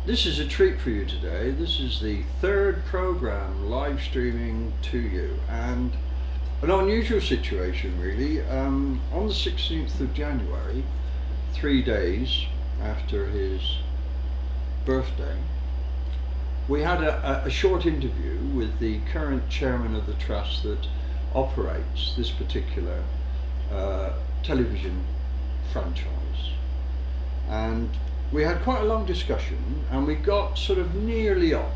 This is a treat for you today. This is the third program live streaming to you, and an unusual situation really. On the 16th of January, 3 days after his birthday, we had a short interview with the current chairman of the trust that operates this particular television franchise. And we had quite a long discussion, and we got sort of nearly up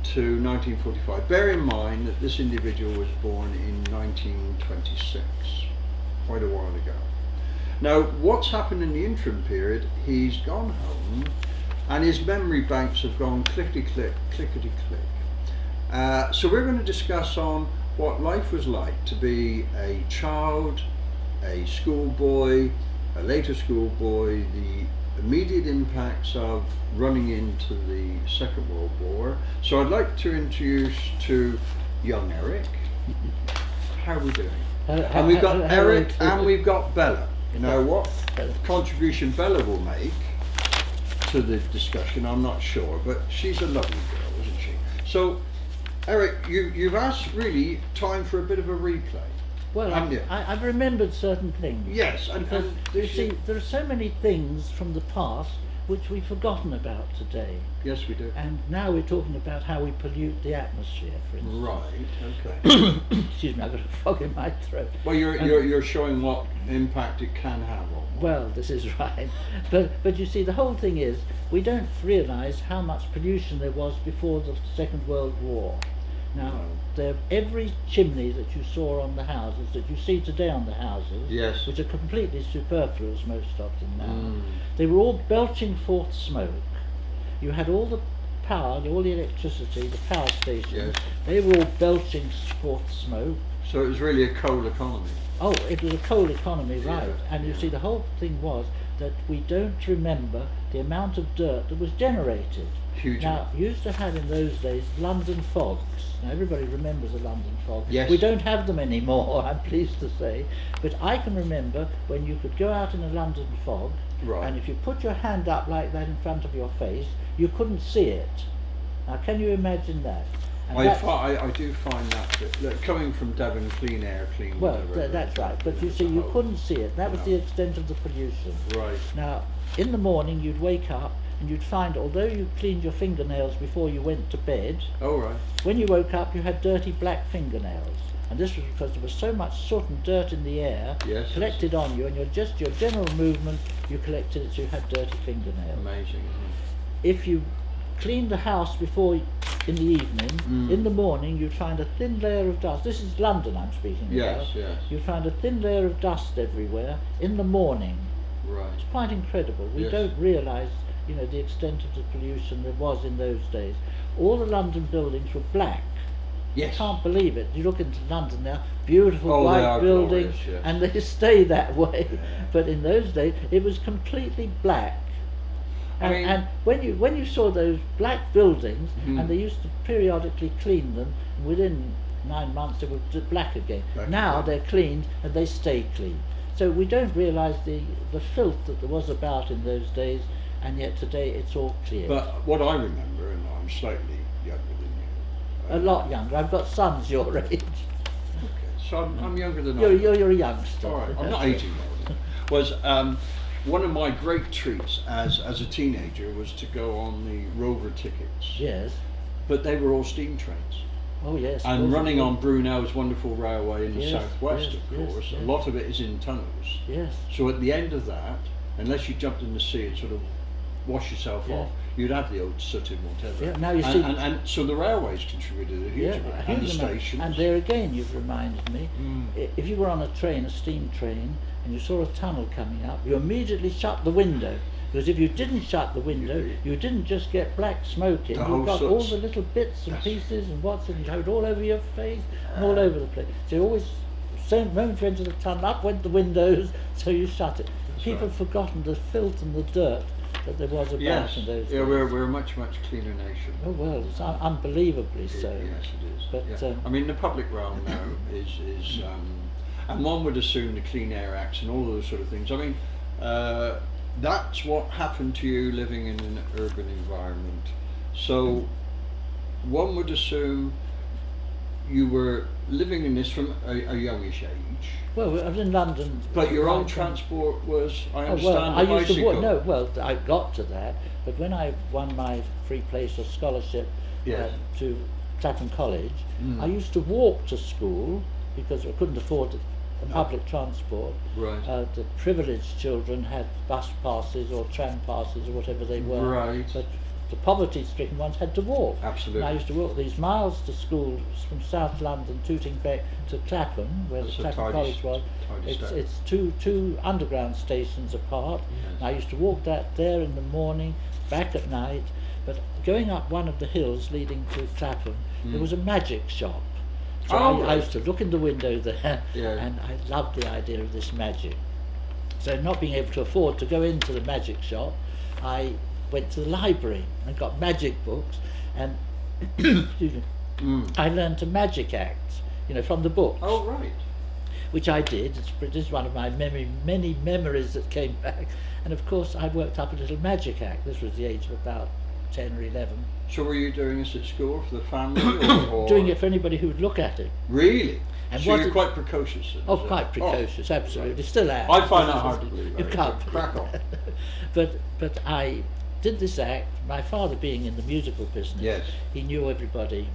to 1945. Bear in mind that this individual was born in 1926, quite a while ago. Now, what's happened in the interim period, he's gone home and his memory banks have gone clickety-click, clickety-click. So we're going to discuss on what life was like to be a child, a schoolboy, a later schoolboy, the immediate impacts of running into the Second World War. So I'd like to introduce to young Eric. How are we doing? And we've got Eric and we've got Bella. Now what contribution Bella will make to the discussion, I'm not sure, but she's a lovely girl, isn't she? So Eric, you've asked really time for a bit of a replay. Well, I've remembered certain things. Yes, and you see, there are so many things from the past which we've forgotten about today. Yes, we do. And now we're talking about how we pollute the atmosphere, for instance. Right. Okay. Excuse me, I've got a frog in my throat. Well, you're showing what impact it can have on. Well, this is right, but you see, the whole thing is we don't realise how much pollution there was before the Second World War. Now, every chimney that you saw on the houses, that you see today on the houses, yes, which are completely superfluous most of them now, they were all belching forth smoke. You had all the power, all the electricity, the power stations, yes, they were all belching forth smoke. So it was really a coal economy. Oh, it was a coal economy, right. Yeah. And you see, the whole thing was that we don't remember the amount of dirt that was generated. Huge. Now, you used to have in those days London fogs. Now, everybody remembers the London fog. Yes. We don't have them anymore, I'm pleased to say. But I can remember when you could go out in a London fog, right, and if you put your hand up like that in front of your face, you couldn't see it. Now, can you imagine that? I do find that coming from Devon, clean air, clean well, water. That's right, but you see, you couldn't see it. That was the extent of the pollution. Right. Now, in the morning, you'd wake up and you'd find, although you cleaned your fingernails before you went to bed, oh, right, when you woke up, you had dirty black fingernails. And this was because there was so much soot and dirt in the air, yes, collected on you, and your general movement, you collected it, so you had dirty fingernails. Amazing. If you cleaned the house before in the evening, in the morning you'd find a thin layer of dust. This is London I'm speaking about. Yes. You'd find a thin layer of dust everywhere in the morning. Right. It's quite incredible. We don't realise, the extent of the pollution there was in those days. All the London buildings were black. Yes. I can't believe it. You look into London now, beautiful white white buildings, glorious, yes, and they stay that way. But in those days it was completely black. And when you saw those black buildings, and they used to periodically clean them, and within 9 months they were black again. Now they're cleaned and they stay clean. So we don't realise the filth that there was about in those days, and yet today it's all clear. But what I remember, and I'm slightly younger than you. A lot younger. I've got sons your age. Okay, so I'm younger than You're a youngster. All right, I'm not 18 old. Was one of my great treats as a teenager was to go on the Rover tickets. Yes. But they were all steam trains. Oh yes. And running on Brunel's wonderful railway in the Yes, southwest, yes, of course. yes. A lot of it is in tunnels. Yes. So at the end of that, unless you jumped in the sea and sort of wash yourself off, you'd have the old soot and whatever. Yeah, now you and, see, and so the railways contributed a huge amount, and the stations. And there again, you've reminded me. If you were on a train, a steam train, and you saw a tunnel coming up, you immediately shut the window. Because if you didn't shut the window, you didn't just get black smoke in, you got all the little bits and pieces and what's in it all over your face and all over the place. So you always, same moment you enter the tunnel, up went the windows, so you shut it. People have forgotten the filth and the dirt that there was about in those days. Yeah, we're a much cleaner nation. Oh well, it's unbelievably so. Yes, it is. But I mean, the public realm now and one would assume the Clean Air Acts and all those sort of things. I mean, that's what happened to you living in an urban environment. So one would assume you were living in this from a youngish age. Well, I was in London. But your own right transport was, I Oh, understand, well, a I used to bicycle. walk. No, well, I got to that, but when I won my free place or scholarship Yes. to Clapham College, Mm. I used to walk to school because I couldn't afford public transport. Right. The privileged children had bus passes or tram passes or whatever they were. Right. But the poverty-stricken ones had to walk. Absolutely. And I used to walk these miles to school from South London, Tooting Bec to Clapham, where That's the a Clapham tidy College was. tidy step. It's two underground stations apart. Yes. And I used to walk that there in the morning, back at night. But going up one of the hills leading to Clapham, there was a magic shop. So Oh, I right. used to look in the window there, Yeah. and I loved the idea of this magic. So not being able to afford to go into the magic shop, I went to the library and got magic books, and excuse me, I learned to magic act, from the books, Oh, right. which I did. This is one of my many memories that came back. And of course I worked up a little magic act. This was the age of about 10 or 11. So were you doing this at school for the family, or Doing it for anybody who would look at it. Really? And So what you're it- quite precocious. Then, Oh, is it? quite precocious, Oh, absolutely. right. Still am. I find that hard to believe. You right? can't. Crack on. But I did this act. My father, being in the musical business, Yes. he knew everybody,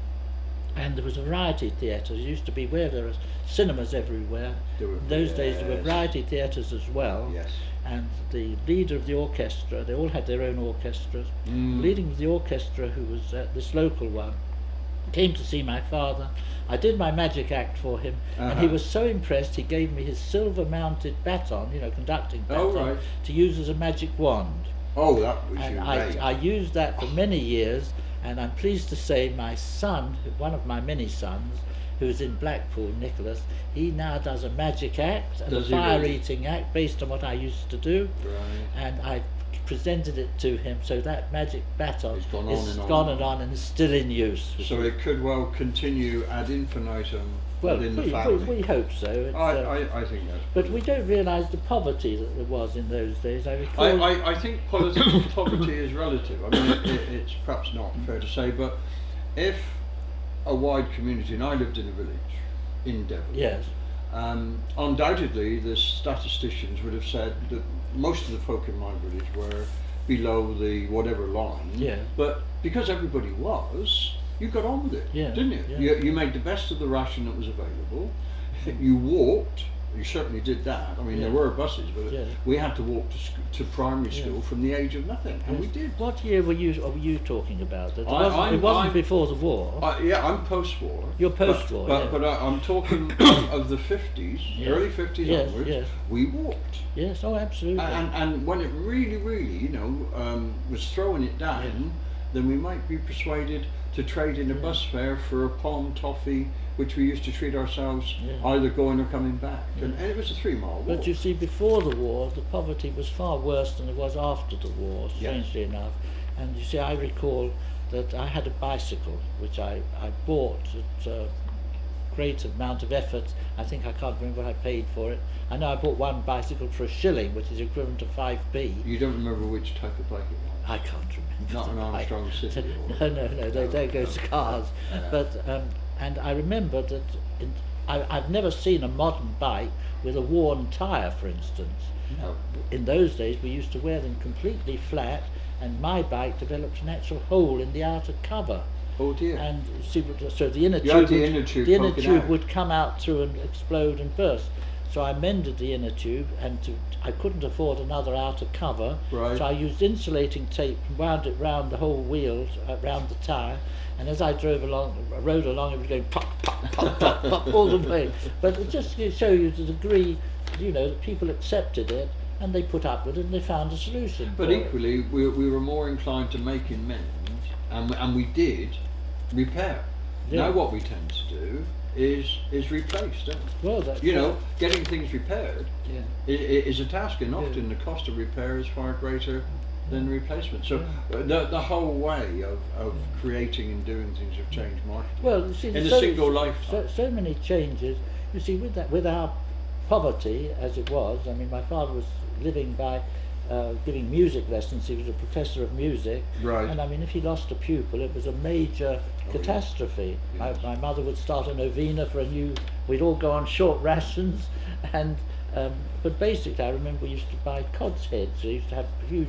and there was a variety theatre. There used to be where there were cinemas everywhere. There were- In those days, there were yes. variety theatres as well. Yes. And the leader of the orchestra, they all had their own orchestras. Mm. Leading of the orchestra, who was this local one, came to see my father. I did my magic act for him, and he Uh-huh. was so impressed he gave me his silver-mounted baton, conducting Oh, baton, right. to use as a magic wand. Oh, that was And your I mate. used that for many years, and I'm pleased to say my son, one of my many sons, who's in Blackpool, Nicholas, he now does a magic act and Does a he really? fire-eating act based on what I used to do. Right. And I presented it to him, so that magic baton It's gone on is and on gone and and on and is still in use. So it could well continue ad infinitum well, within the we family. hope so. It's, I think that's. but we don't realise the poverty that there was in those days. I recall. I think poverty is relative. I mean, it's perhaps not fair to say, but if a wide community, and I lived in a village in Devon, Yes. undoubtedly the statisticians would have said that most of the folk in my village were below the whatever line. Yeah. But because everybody was, you got on with it, Yeah, didn't you? yeah. You made the best of the ration that was available. You walked. You certainly did that. I mean, there Yeah. were buses, but Yeah. we had to walk to primary Yeah. school from the age of nothing, and we did. What year were you talking about? It I'm- wasn't I'm- before the war. Yeah, I'm post-war. You're post-war, but, yeah. but I'm talking of the 50s, Yes. early 50s Yes, onwards. yes. We walked, Yes, oh, absolutely. and when it really, was throwing it down, then we might be persuaded to trade in a bus fare for a palm toffee, which we used to treat ourselves Yeah. either going or coming back, and it was a 3-mile walk. But you see, before the war, the poverty was far worse than it was after the war, strangely enough. And you see, I recall that I had a bicycle, which I bought at a great amount of effort. I think I can't remember what I paid for it. I know I bought one bicycle for £1, which is equivalent to 5p. You don't remember which type of bike it was? I can't remember. Not an the bike. Armstrong City? Or... No, there goes cars. Yeah. But and I remember that I've never seen a modern bike with a worn tyre, for instance. No. In those days, we used to wear them completely flat, and my bike developed an actual hole in the outer cover. Oh dear. And see, so the inner You had tube, the inner tube the inner poking tube out. would come out through and explode and burst. So I mended the inner tube, and I couldn't afford another outer cover. Right. So I used insulating tape and wound it round the whole wheels, round the tyre. And as I rode along, it was going pop, pop, pop, pop, pop all the way. But it just to show you the degree, that people accepted it, and they put up with it, and they found a solution. But for it. equally, we were more inclined to make amends, and we did repair. Yeah. Now what we tend to do is replace, don't we? Well, that's Getting things repaired yeah. is a task, and Yeah. often the cost of repair is far greater than replacement. So the whole way of creating and doing things have changed markedly. Well, you see, in a so, single lifetime. so many changes. You see, with our poverty as it was, I mean, my father was living by giving music lessons. He was a professor of music, Right. and I mean, if he lost a pupil, it was a major catastrophe. Yes. My mother would start a novena for a new. We'd all go on short rations, and but basically, I remember we used to buy cod's heads. We used to have huge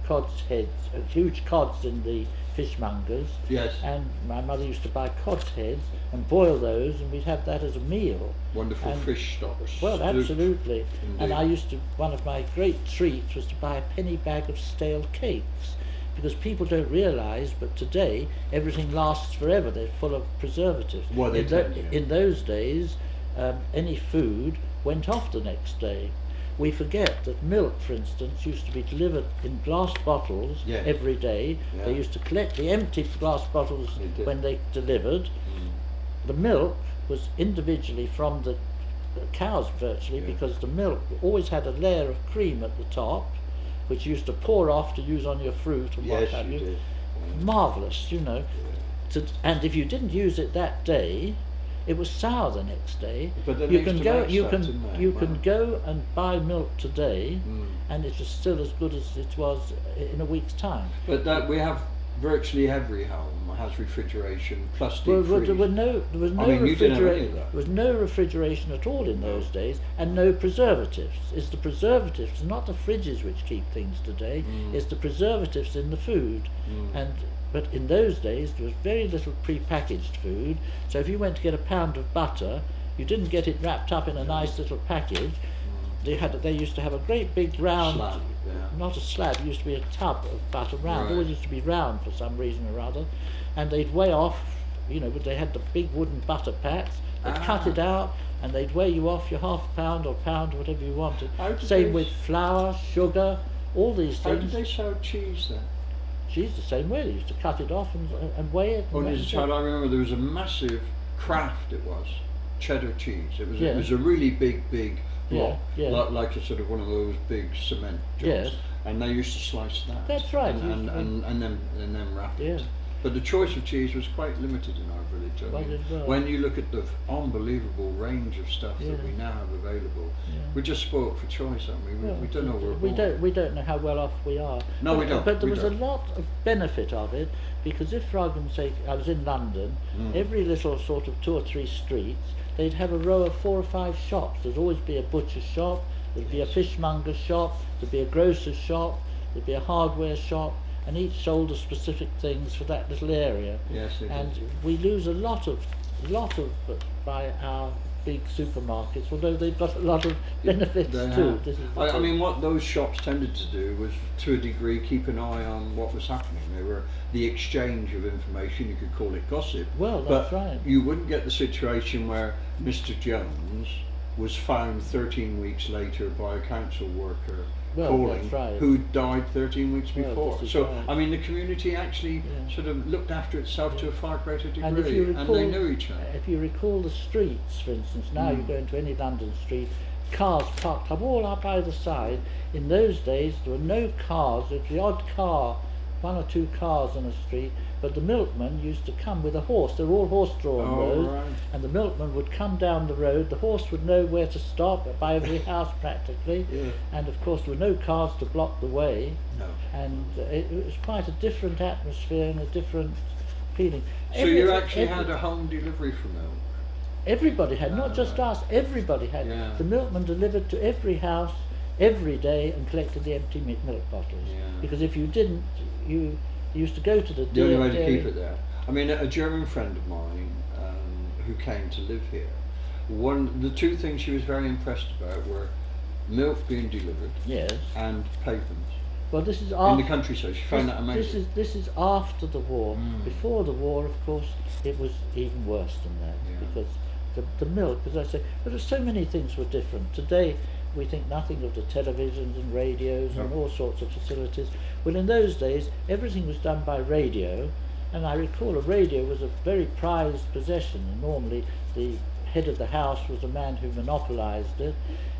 cod's heads, huge cods in the fishmongers. Yes. And my mother used to buy cod's heads and boil those, and we'd have that as a meal. Wonderful And- fish stocks. Well, absolutely. And Indeed. I used to, one of my great treats was to buy a penny bag of stale cakes, because people don't realise, but today everything lasts forever. They're full of preservatives. Well, they tend to. In those days, any food went off the next day. We forget that milk, for instance, used to be delivered in glass bottles Yeah. every day. Yeah. They used to collect the empty glass bottles They did. when they delivered. The milk was individually from the cows virtually, Yeah. because the milk always had a layer of cream at the top, which you used to pour off to use on your fruit and what Yes, have you you. did. Yeah. Marvellous, you know. And if you didn't use it that day, it was sour the next day. But they You used can to go, make you that, can, didn't they? you Wow. can go and buy milk today, Mm. and it is still as good as it was in a week's time. But that we have virtually every home has refrigeration plus deep Well, freeze. there was no I mean, you didn't have any of that. There was no refrigeration at all in those days, and no preservatives. It's the preservatives, not the fridges, which keep things today. Mm. It's the preservatives in the food, Mm. but in those days there was very little pre-packaged food. So if you went to get a pound of butter, you didn't get it wrapped up in a nice little package. They used to have a great big round, Slab, yeah. not a slab, it used to be a tub of butter round. Right. It always used to be round for some reason or other. And they'd weigh off, you know, but they had the big wooden butter pats. They'd cut it out, and they'd weigh you off your half pound or pound, whatever you wanted. How did Same they- with flour, sugar, all these How did things. they sell cheese then? Cheese the same way. They used to cut it off and weigh it. When I and was a that's child, it. I remember there was a massive craft. It was cheddar cheese. It was Yeah. it was a really big block, Yeah. like a sort of one of those big cement jobs. Yes. And they used to slice that. That's right, And you- then wrap it. Yeah. But the choice of cheese was quite limited in our village. I Well, mean, as well. when you look at the unbelievable range of stuff Yeah. that we now have available, Yeah. we're just spoilt for choice, aren't we? We don't know where we're born. we don't know how well off we are. No, but, we don't, But there we was don't. a lot of benefit of it, because if, for argument's sake, I was in London, Mm. every little sort of 2 or 3 streets, they'd have a row of 4 or 5 shops. There'd always be a butcher's shop, there'd be a fishmonger's shop, there'd be a grocer's shop, there'd be a hardware shop, and each sold the specific things for that little area. Yes, it And is. we lose a lot of by our big supermarkets, although they've got a lot of benefits They too. have. This is the I thing. mean, what those shops tended to do was, to a degree, keep an eye on what was happening. They were the exchange of information. You could call it gossip. Well, but that's right. you wouldn't get the situation where Mr. Jones was found 13 weeks later by a council worker Well, calling that's right. who died 13 weeks Well, before. this is So, right. I mean, the community actually Yeah. sort of looked after itself to a far greater degree, And if you recall, they knew each other. if you recall the streets, for instance, now you Mm. go into any London street, cars parked up all up either side. In those days, there were no cars. There was the odd car, 1 or 2 cars on a street, but the milkman used to come with a horse. They were all horse-drawn Oh, roads, right. and the milkman would come down the road. The horse would know where to stop by every house practically, Yeah. and of course there were no cars to block the way. No. And it was quite a different atmosphere and a different feeling. So you actually had a home delivery for milk? Everybody had, not just us, everybody had. Yeah. The milkman delivered to every house every day and collected the empty milk bottles. Yeah. Because if you didn't, you used to go to the The only way to dairy. keep it there. I mean, a German friend of mine who came to live here, the 2 things she was very impressed about were milk being delivered Yes. and pavements Well, this is in after. the countryside. She found that amazing. This is after the war. Mm. Before the war, of course, it was even worse than that, Yeah. because the milk, as I say, but there's so many things were different. Today, we think nothing of the televisions and radios and No. all sorts of facilities. Well, in those days, everything was done by radio, and I recall a radio was a very prized possession, and normally the head of the house was a man who monopolised it,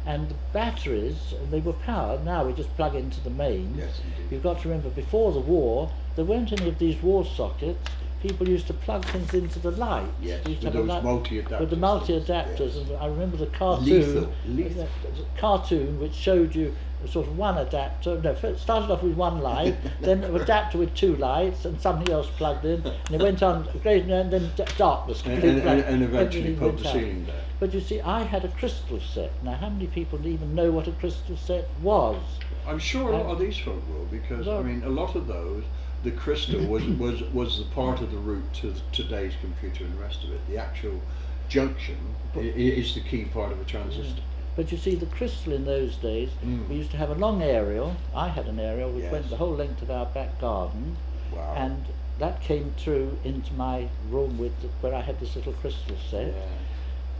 and the batteries, they were powered. Now we just plug into the mains. Yes, indeed. You've got to remember, before the war, there weren't any of these wall sockets. people used to plug things into the light. Yes, They used to with have a those light- multi-adapters. with the multi-adapters, Yes. and I remember the cartoon, Lethal. a cartoon which showed you sort of one adapter. No, it started off with one light, then an adapter with two lights, and something else plugged in, and it went on great, and then darkness, complete black, And eventually everything put went the out. ceiling down. But you see, I had a crystal set. Now, how many people even know what a crystal set was? I'm sure a lot of these folk will, because Well- I mean, a lot of those, the crystal was the part of the route to today's computer and the rest of it. The actual junction is the key part of a transistor. But you see, the crystal in those days, we used to have a long aerial. I had an aerial which Yes. went the whole length of our back garden, Wow. and that came through into my room where I had this little crystal set. Yeah.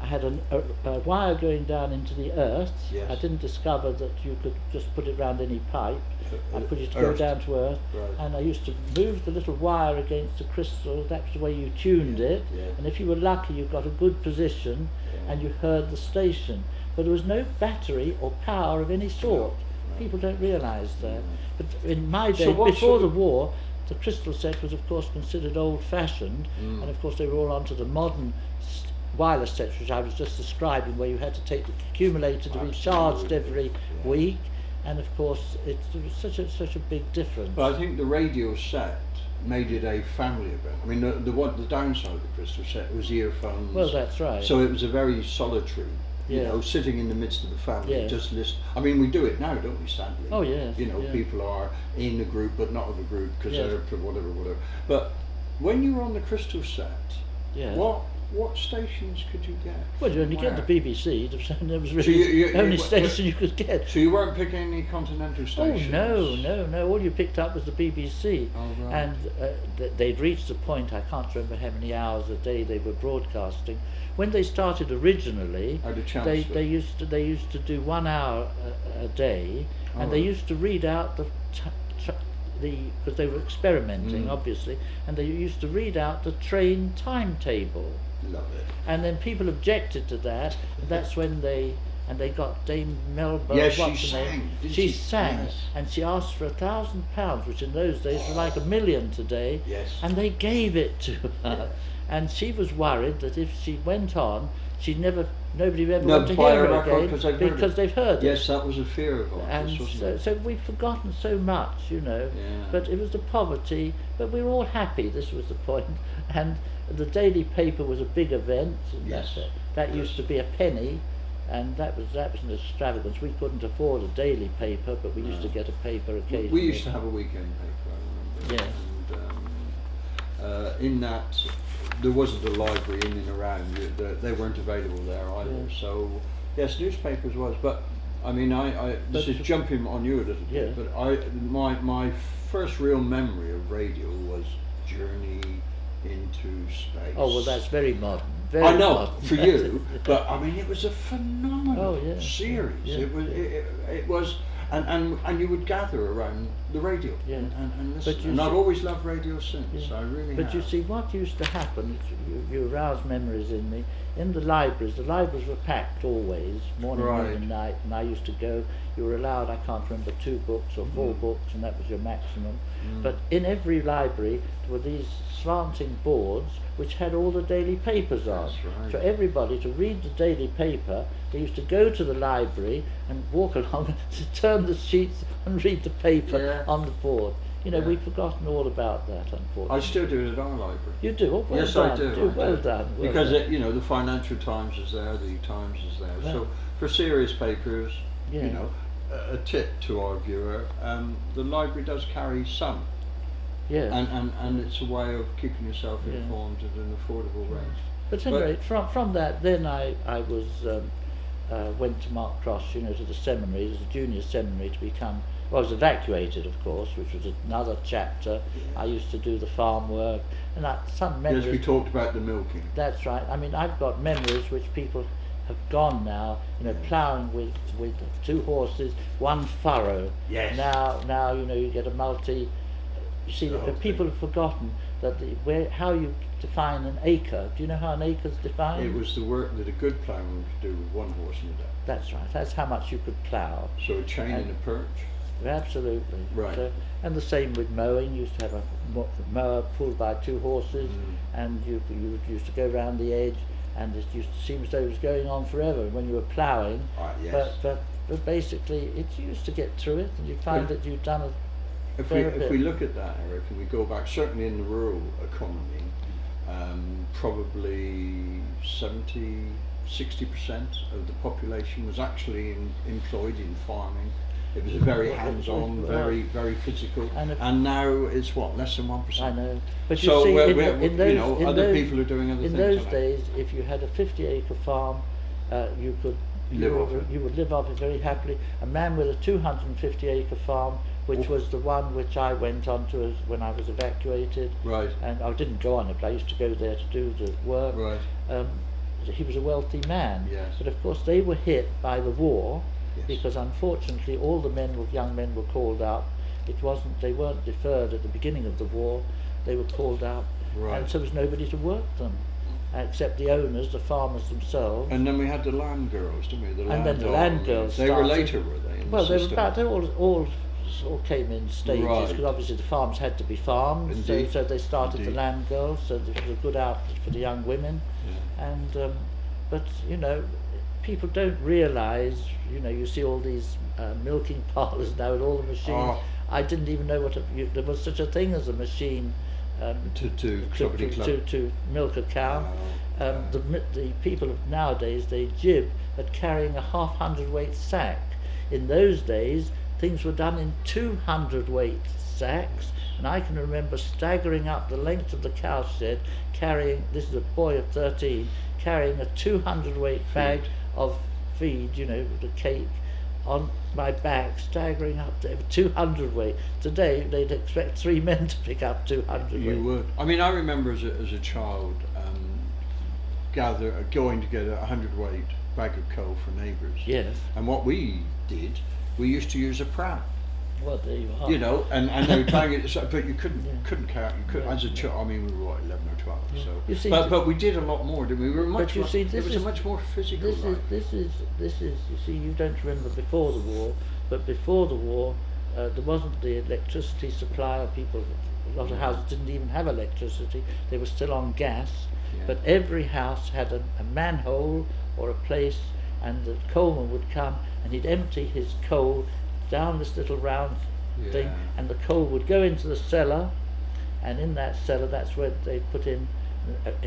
I had a wire going down into the earth. Yes. I didn't discover that you could just put it round any pipe. I put it to go Earth. down to earth, Right. and I used to move the little wire against the crystal. That's the way you tuned it, yeah. and if you were lucky, you got a good position, Yeah. and you heard the station. But there was no battery or power of any sort. No. People don't realise that. But in my day, So what before sort the of- war, the crystal set was, of course, considered old-fashioned, and of course they were all onto the modern wireless sets, which I was just describing, where you had to take the accumulator to be charged Absolutely. every Yeah. week, and of course it was such a big difference. But I think the radio set made it a family event. I mean, the downside of the crystal set was earphones. Well, that's right. So it was a very solitary, you Yeah. know, sitting in the midst of the family, Yeah. just listen. I mean, we do it now, don't we, sadly? Oh, yes, You know, yeah. people are in a group but not of a group because Yes. they're for whatever. But when you were on the crystal set, Yeah. what stations could you get? Well, you only get the Where? BBC. There was So really you- the only you- station you could get. So you weren't picking any continental Oh stations? no! All you picked up was the BBC, Oh, right. and they'd reached the point. I can't remember how many hours a day they were broadcasting. When they started originally, Out of they Chelmsford. used to do 1 hour a day, and Oh, they right. used to read out because they were experimenting, obviously, and they used to read out the train timetable. Love it. And then people objected to that, and that's when they got Dame Melba. Yes, she what's her name? sang, didn't She she? sang, Yes. and she asked for £1,000, which in those days was like $1 million today. Yes. And they gave it to her, and she was worried that if she went on, nobody would ever No, want to buy hear a her record again because they've heard it. they've heard it. Yes, that was a fear of ours, And wasn't so, it? so we've forgotten so much, you know. Yeah. But it was the poverty, but we were all happy, this was the point. And the daily paper was a big event. And Yes. that used to be a penny, and that was an extravagance. We couldn't afford a daily paper, but we used to get a paper occasionally. We used to have a weekend paper, I remember. Yeah. And in that, there wasn't a library in and around. They weren't available there either. Yeah. So, yes, newspapers was. But I mean, this But- is jumping on you a little bit. Yeah. But my first real memory of radio was Journey into Space. Oh, well, that's very modern. Very I know modern. for you, but I mean it was a phenomenal Oh, yeah. series. Yeah. It was, and you would gather around the radio Yeah. and listen. But you And I've see- always loved radio since. Yeah. I really But have. you see, what used to happen, you arouse memories in me, in the libraries were packed always, morning, noon Right. and night, and I used to go, you were allowed, I can't remember, 2 books or 4 books, and that was your maximum. But in every library there were these slanting boards which had all the daily papers on. That's right. So everybody, to read the daily paper, they used to go to the library and walk along to turn the sheets and read the paper Yeah. on the board. You know, Yeah. we've forgotten all about that, unfortunately. I still do it at our library. You do? Oh, well Yes, done. I do. Well done. Well Because done. you know the Financial Times is there, the Times is there. Well. So for serious papers, Yeah. you know, a tip to our viewer: the library does carry some. Yes. And it's a way of keeping yourself Yeah. informed at an affordable rate. But anyway, from that, then I was went to Mark Cross, you know, to the seminary, as a junior seminary to become. Well, I was evacuated, of course, which was another chapter. I used to do the farm work, and some memories. Yes, we talked about the milking. That's right. I mean, I've got memories which people have gone now. You know, ploughing with 2 horses, 1 furrow. Yes. Now you know you get a multi. You see, The whole people thing. have forgotten that how you define an acre. Do you know how an acre is defined? It was the work that a good ploughman could do with 1 horse and a day. That's right. That's how much you could plough. So a chain and a perch. Absolutely. Right. So, and the same with mowing. You used to have a mower pulled by 2 horses, and you used to go round the edge, and it used to seem as though it was going on forever when you were ploughing. Yes. But basically, it used to get through it, and you'd find that you'd done a If we look at that, Eric, and we go back, certainly in the rural economy, probably 60% of the population was actually employed in farming. It was very hands-on, very physical, and now it's what, less than 1%. I know, but so you see, other people are doing other things. In those days, if you had a 50-acre farm, you would live off it very happily. A man with a 250-acre farm, which was the one which I went on to when I was evacuated. Right. And I didn't go on it, but I used to go there to do the work. Right. He was a wealthy man. Yes. But of course they were hit by the war. Yes. Because unfortunately all the young men were called up. They weren't deferred at the beginning of the war. They were called up, right. And so there was nobody to work them, except the owners, the farmers themselves. And then we had the land girls, didn't we? The land girls. They were later, were they? Well, they all came in stages, because obviously the farms had to be farmed. So they started the land girls. So it was a good outlet for the young women. Yeah. And but people don't realise, you see all these milking parlours now with all the machines. Oh. I didn't even know there was such a thing as a machine to milk a cow. The people of nowadays, they jib at carrying a 1/2 weight sack. In those days, things were done in 200 weight sacks, and I can remember staggering up the length of the cow shed, carrying, this is a boy of 13, carrying a 200 weight bag of feed, the cake, on my back, staggering up to 200 weight. Today they'd expect 3 men to pick up 200 weight. You would. I mean, I remember as a child going to get a 100 weight bag of coal for neighbours. Yes. And what we did, we used to use a pram. Well, there you are. And they would bang it, but you couldn't count. You couldn't, as a child. I mean, we were what, 11 or 12. Yeah. So, you see, but we did a lot more, didn't we? We were much. But you see, it was a much more physical life. This is. You see, you don't remember before the war, but before the war, there wasn't the electricity supply. A lot of houses didn't even have electricity. They were still on gas. Yeah. But every house had a manhole or a place, and the coalman would come and he'd empty his coal down this little round thing, and the coal would go into the cellar, and in that cellar, that's where they put in,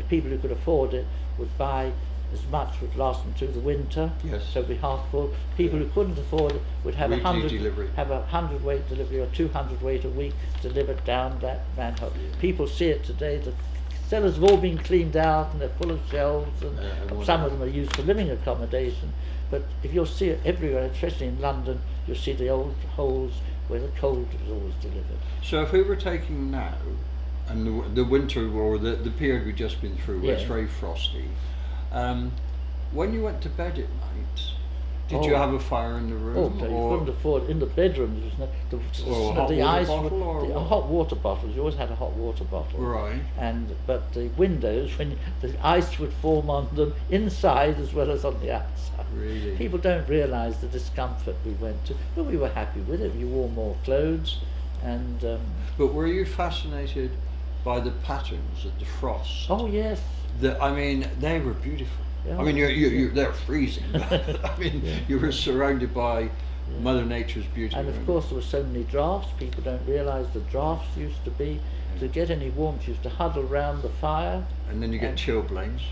people who could afford it would buy as much would last them through the winter. Yes. So it'd be half full. People who couldn't afford it would have Weekly 100 weight delivery or 200 weight a week delivered down that manhole. People see it today. The cellars have all been cleaned out and they're full of shelves, and some of them are used for living accommodation. But if you'll see it everywhere, especially in London, you'll see the old holes where the coal was always delivered. So if we were taking now, and the winter or the period we've just been through, where it's very frosty, when you went to bed at night, did you have a fire in the room? Oh, no, you couldn't afford. In the bedroom, there was no hot water bottles. You always had a hot water bottle. Right. But the windows, when the ice would form on them inside as well as on the outside. Really? People don't realise the discomfort we went to, but we were happy with it. You wore more clothes, and. But were you fascinated by the patterns of the frost? Oh yes. I mean, they were beautiful. Yeah. I mean, they're freezing. I mean, you were surrounded by Mother Nature's beauty. And of course, there were so many drafts. People don't realise the drafts used to be. To get any warmth, you used to huddle round the fire. And then you get chilblains.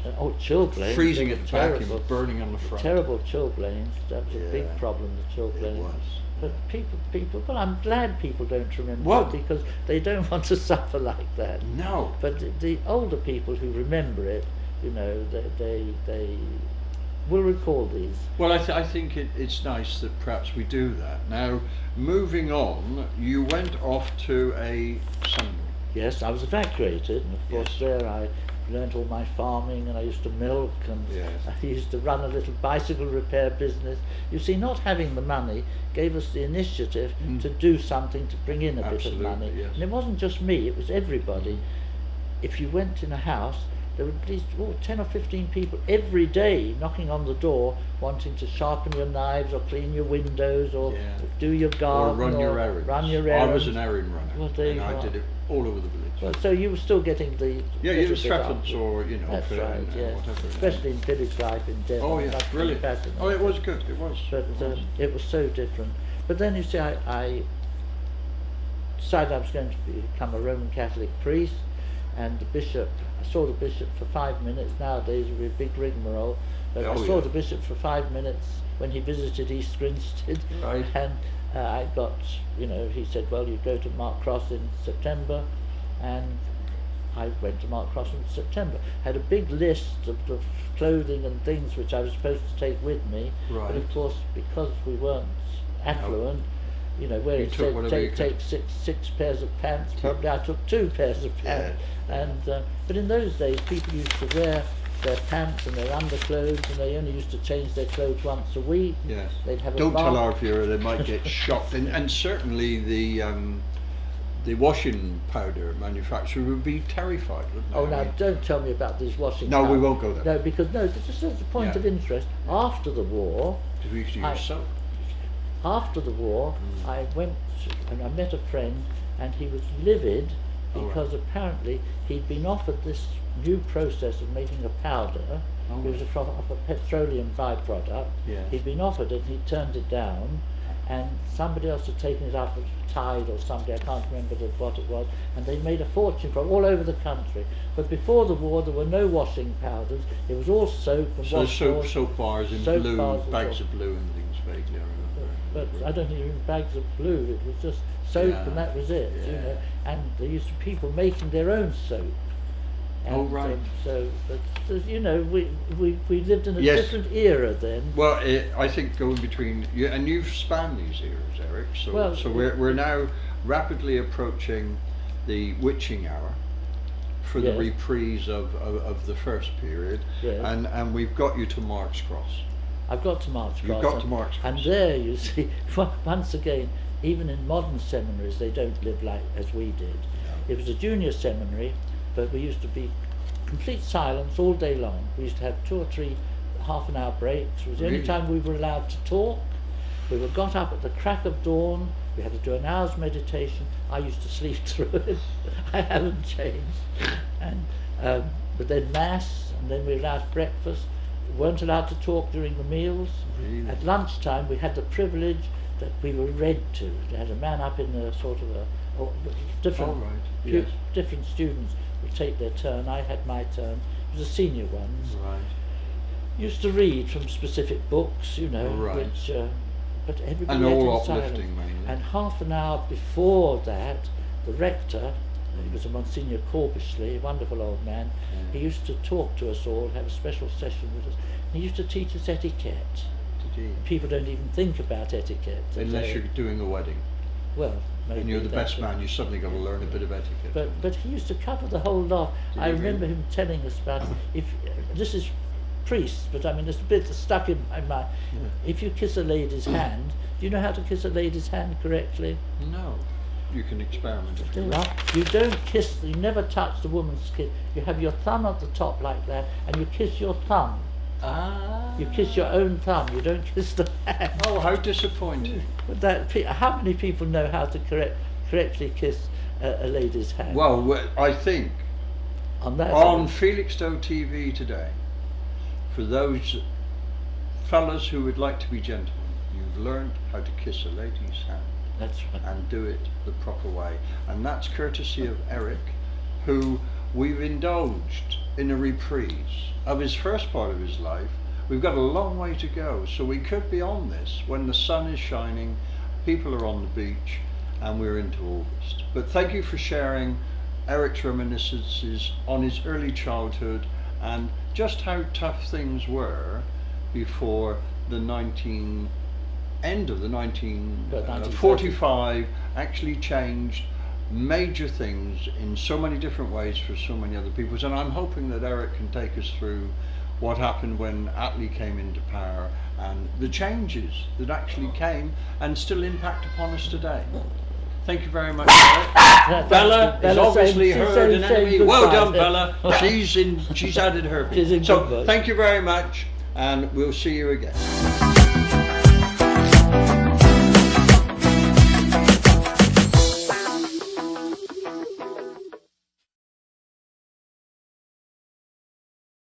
Chilblains. Freezing at the back and burning on the front. Terrible chilblains. That was a big problem, the chilblains. It was. But people, well, I'm glad people don't remember it, because they don't want to suffer like that. No. But the older people who remember it, they will recall these. Well, I think it's nice that perhaps we do that. Now, moving on, you went off to a seminary. Yes, I was evacuated, and of course there I learnt all my farming, and I used to milk, and I used to run a little bicycle repair business. You see, not having the money gave us the initiative to do something to bring in a bit of money. Yes. And it wasn't just me, it was everybody. If you went in a house there were at least 10 or 15 people every day knocking on the door wanting to sharpen your knives or clean your windows or do your garden or run your errands. I was an errand runner, and I did it all over the village. Well, so you were still getting the either Stratfords or that's right, yes. whatever. Especially in village life in Devon. Oh yeah, brilliant. Oh, it was good. It was. But it was so different. But then you see, I decided I was going to become a Roman Catholic priest, and the bishop. I saw the bishop for 5 minutes. Nowadays it would be a big rigmarole. But I saw the bishop for 5 minutes when he visited East Grinstead, right. And I got, he said, well, you go to Mark Cross in September, and I went to Mark Cross in September. Had a big list of the clothing and things which I was supposed to take with me, but of course, because we weren't affluent, where it said take six pairs of pants, probably I took 2 pairs of pants. And but in those days, people used to wear their pants and their underclothes, and they only used to change their clothes once a week. Yes. They'd have Don't tell our viewer, they might get shocked. And certainly the washing powder manufacturer would be terrified, wouldn't they? Oh, now don't tell me about these washing. No, we won't go there. No, because this is a point of interest. After the war, we used to use soap. After the war, I went and I met a friend, and he was livid because apparently he'd been offered this new process of making a powder. It was off a petroleum byproduct. He'd been offered it, and he turned it down, and somebody else had taken it out of Tide or somebody, I can't remember what it was, and they made a fortune from all over the country. But before the war, there were no washing powders. It was all soap and soap bars in blue, bags of blue and things vaguely, I remember. But I don't even bags of blue. It was just soap, and that was it. And there used to be people making their own soap. And, we lived in a different era then. Well, I think going between and you've spanned these eras, Eric. So we're now rapidly approaching the witching hour for the reprise of the first period, and we've got you to Mark's Cross. I've got to Mark's Cross. You've got to Mark's Cross. And there you see, once again, even in modern seminaries, they don't live like as we did. It was a junior seminary, but we used to be complete silence all day long. We used to have 2 or 3 half-an-hour breaks. It was the only time we were allowed to talk. We were got up at the crack of dawn. We had to do an hour's meditation. I used to sleep through it. I haven't changed. And but then mass, and then we were allowed breakfast. We weren't allowed to talk during the meals. Really? At lunchtime, we had the privilege that we were read to. They had a man up in a sort of different students would take their turn. I had my turn. It was the senior ones. Used to read from specific books, which. But everybody and all in silence. Uplifting, mainly. And half an hour before that, the rector, he was a Monsignor Corbishley, a wonderful old man. He used to talk to us all, have a special session with us. And he used to teach us etiquette. People don't even think about etiquette unless you're doing a wedding. Well, maybe. And you're the best man, you suddenly got to learn a bit of etiquette. But he used to cover the whole lot. I remember him telling us about this is priests, but I mean there's a bit stuck in my mind. If you kiss a lady's hand, do you know how to kiss a lady's hand correctly? No. You can experiment if you want. You don't kiss, you never touch the woman's skin. You have your thumb at the top like that, and you kiss your thumb. You kiss your own thumb, you don't kiss the hand. Oh, how disappointing. But how many people know how to correctly kiss a lady's hand? Well, I think on Felixstowe TV today, for those fellas who would like to be gentlemen, you've learned how to kiss a lady's hand. That's right. And do it the proper way. And that's courtesy of Eric, who we've indulged in a reprise of his first part of his life. We've got a long way to go, so we could be on this when the sun is shining, people are on the beach, and we're into August. But thank you for sharing Eric's reminiscences on his early childhood and just how tough things were before the end of the 1945 actually changed major things in so many different ways for so many other people. And I'm hoping that Eric can take us through what happened when Attlee came into power and the changes that actually came and still impact upon us today. Thank you very much, Bella. Bella has obviously heard an enemy. Well done, Bella. She's added her. She's in So good work. thank you very much, and we'll see you again.